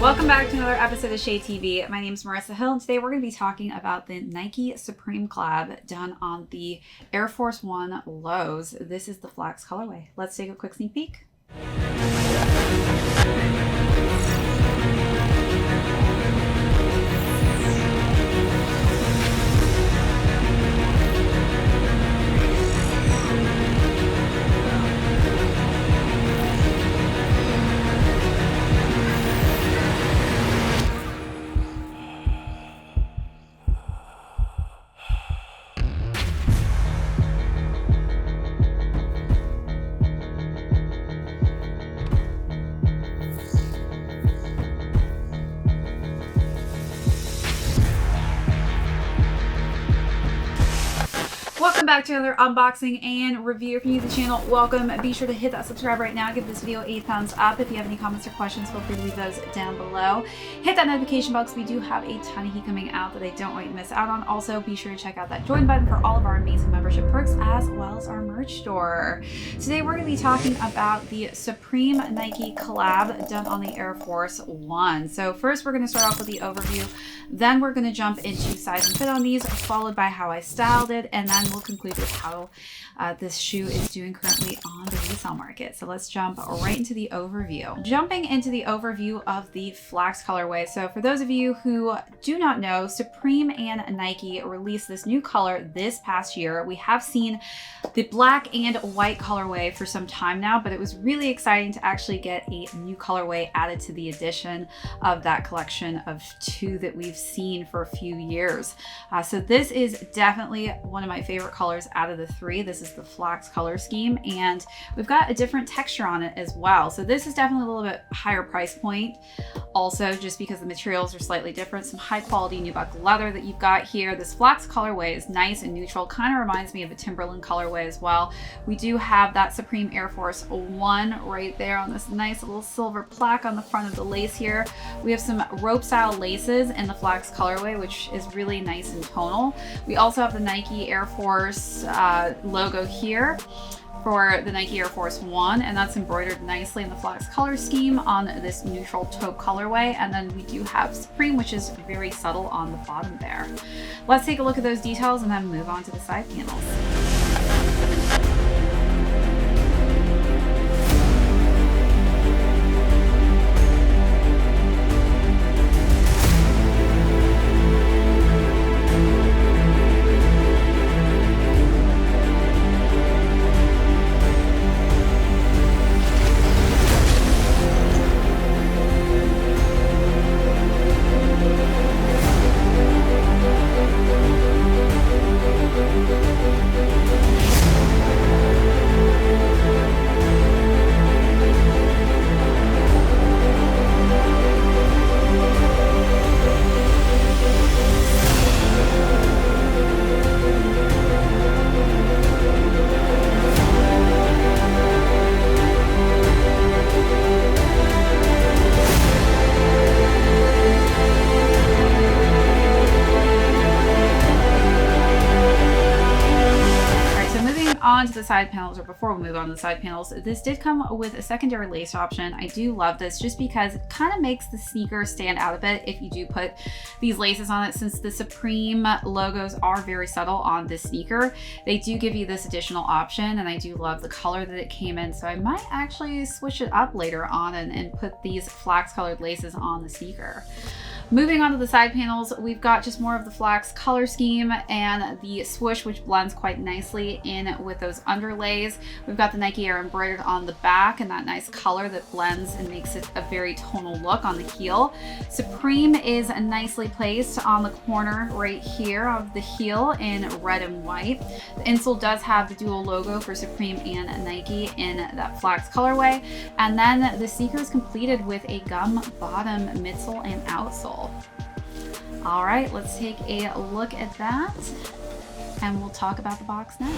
Welcome back to another episode of ShadeTV. My name is Marissa Hill, and today we're going to be talking about the Nike Supreme collab done on the Air Force One lows. This is the Flax colorway. Let's take a quick sneak peek. Welcome back to another unboxing and review. If you're new to the channel, welcome. Be sure to hit that subscribe right now. Give this video a thumbs up. If you have any comments or questions, feel free to leave those down below. Hit that notification box. We do have a ton of heat coming out that I don't want you to miss out on. Also, be sure to check out that join button for all of our amazing membership perks as well as our merch store. Today, we're going to be talking about the Supreme Nike collab done on the Air Force One. So first, we're going to start off with the overview. Then we're going to jump into size and fit on these, followed by how I styled it, and then we'll conclude with how this shoe is doing currently on the resale market. So let's jump right into the overview. Jumping into the overview of the Flax colorway. So for those of you who do not know, Supreme and Nike released this new color this past year. We have seen the black and white colorway for some time now, but it was really exciting to actually get a new colorway added to the addition of that collection of two that we've seen for a few years. So this is definitely one of my favorite colors out of the three. This is the Flax color scheme, and we've got a different texture on it as well. So this is definitely a little bit higher price point, also just because the materials are slightly different. Some high quality nubuck leather that you've got here. This Flax colorway is nice and neutral, kind of reminds me of a Timberland colorway as well. We do have that Supreme Air Force One right there on this nice little silver plaque on the front of the lace here. We have some rope style laces in the Flax colorway, which is really nice and tonal. We also have the Nike Air Force logo here for the Nike Air Force One, and that's embroidered nicely in the Flax color scheme on this neutral taupe colorway. And then we do have Supreme, which is very subtle on the bottom there. Let's take a look at those details and then move on to the side panels. On to the side panels, or before we move on to the side panels, this did come with a secondary lace option. I do love this just because it kind of makes the sneaker stand out a bit if you do put these laces on it. Since the Supreme logos are very subtle on this sneaker, they do give you this additional option, and I do love the color that it came in. So I might actually switch it up later on and put these Flax colored laces on the sneaker. Moving on to the side panels, we've got just more of the Flax color scheme and the swoosh, which blends quite nicely in with those underlays. We've got the Nike Air embroidered on the back and that nice color that blends and makes it a very tonal look on the heel. Supreme is nicely placed on the corner right here of the heel in red and white. The insole does have the dual logo for Supreme and Nike in that Flax colorway. And then the sneaker is completed with a gum bottom midsole and outsole. All right, let's take a look at that and we'll talk about the box next.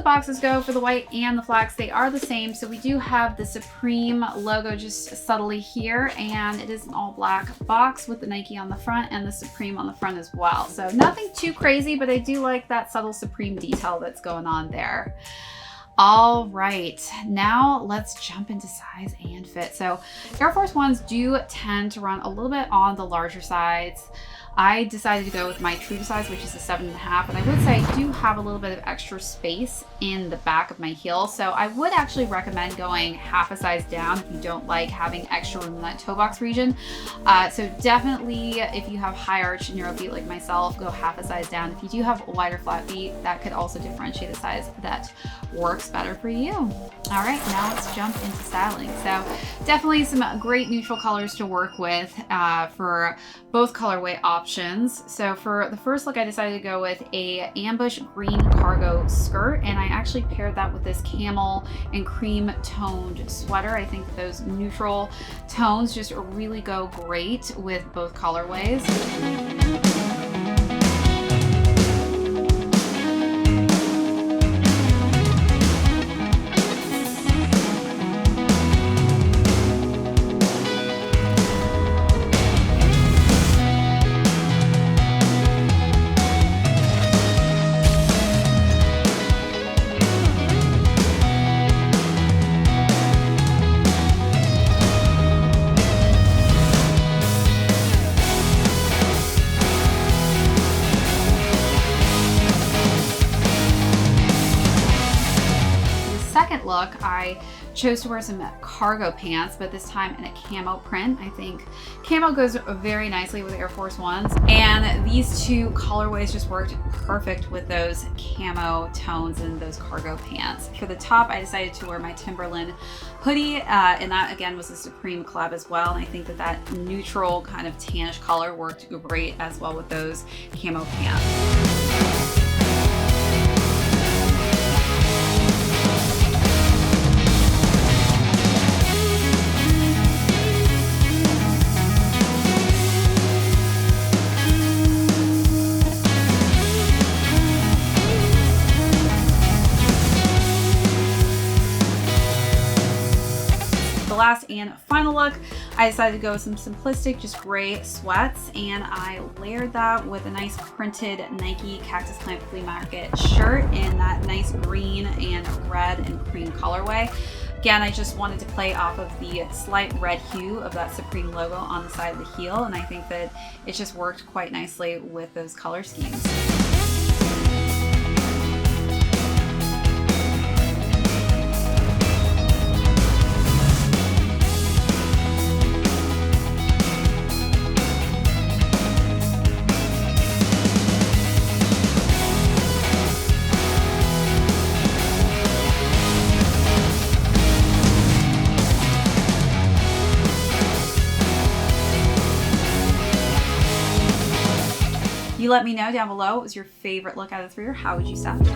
the boxes go for the white and the flax, they are the same. So we do have the Supreme logo just subtly here, and it is an all black box with the Nike on the front and the Supreme on the front as well. So nothing too crazy, but I do like that subtle Supreme detail that's going on there. All right, now let's jump into size and fit. So Air Force Ones do tend to run a little bit on the larger sides. I decided to go with my true to size, which is a 7.5, and I would say I do have a little bit of extra space in the back of my heel, so I would actually recommend going half a size down if you don't like having extra room in that toe box region. So definitely, if you have high arch narrow feet like myself, go half a size down. If you do have wider flat feet, that could also differentiate a size that works better for you. All right, now let's jump into styling. So definitely some great neutral colors to work with for both colorway options. So for the first look, I decided to go with a ambush green cargo skirt, and I actually paired that with this camel and cream toned sweater. I think that those neutral tones just really go great with both colorways. Look, I chose to wear some cargo pants, but this time in a camo print. I think camo goes very nicely with Air Force Ones, and these two colorways just worked perfect with those camo tones and those cargo pants. For the top, I decided to wear my Timberland hoodie, and that again was a Supreme collab as well, and I think that that neutral kind of tannish color worked great as well with those camo pants. Last and final look, I decided to go with some simplistic, just gray sweats, and I layered that with a nice printed Nike Cactus Plant Flea Market shirt in that nice green and red and cream colorway. Again, I just wanted to play off of the slight red hue of that Supreme logo on the side of the heel, and I think that it just worked quite nicely with those color schemes. You let me know down below what was your favorite look out of the three, or how would you style it?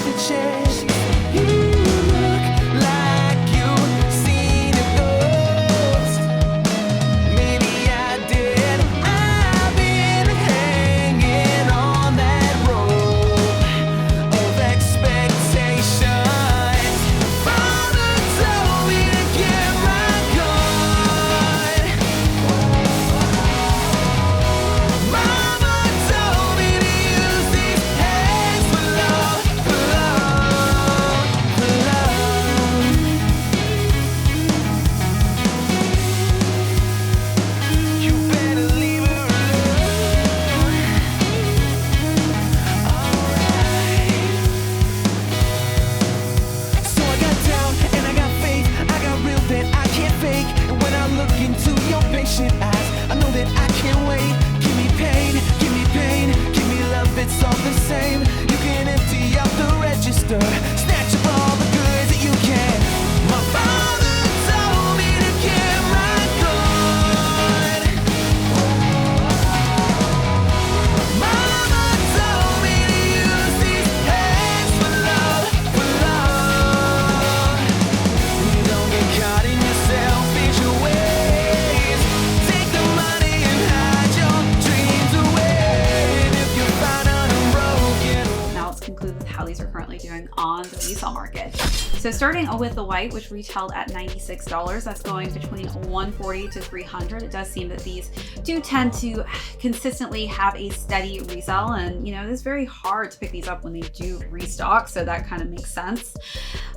Experience So starting with the white, which retailed at $96, that's going between $140 to $300. It does seem that these do tend to consistently have a steady resale, and you know, it is very hard to pick these up when they do restock, so that kind of makes sense.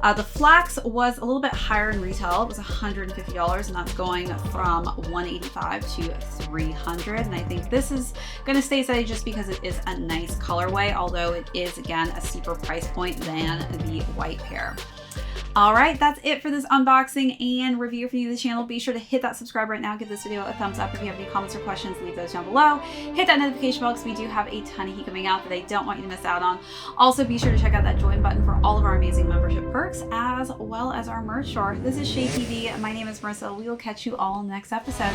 The flax was a little bit higher in retail. It was $150, and that's going from $185 to $300. And I think this is going to stay steady just because it is a nice colorway, although it is again a steeper price point than the white pair. All right, that's it for this unboxing and review. If you're new to the channel, be sure to hit that subscribe right now. Give this video a thumbs up. If you have any comments or questions, leave those down below. Hit that notification bell because we do have a ton of heat coming out that I don't want you to miss out on. Also, be sure to check out that join button for all of our amazing membership perks, as well as our merch store. This is ShadeTV. My name is Marissa. We will catch you all next episode.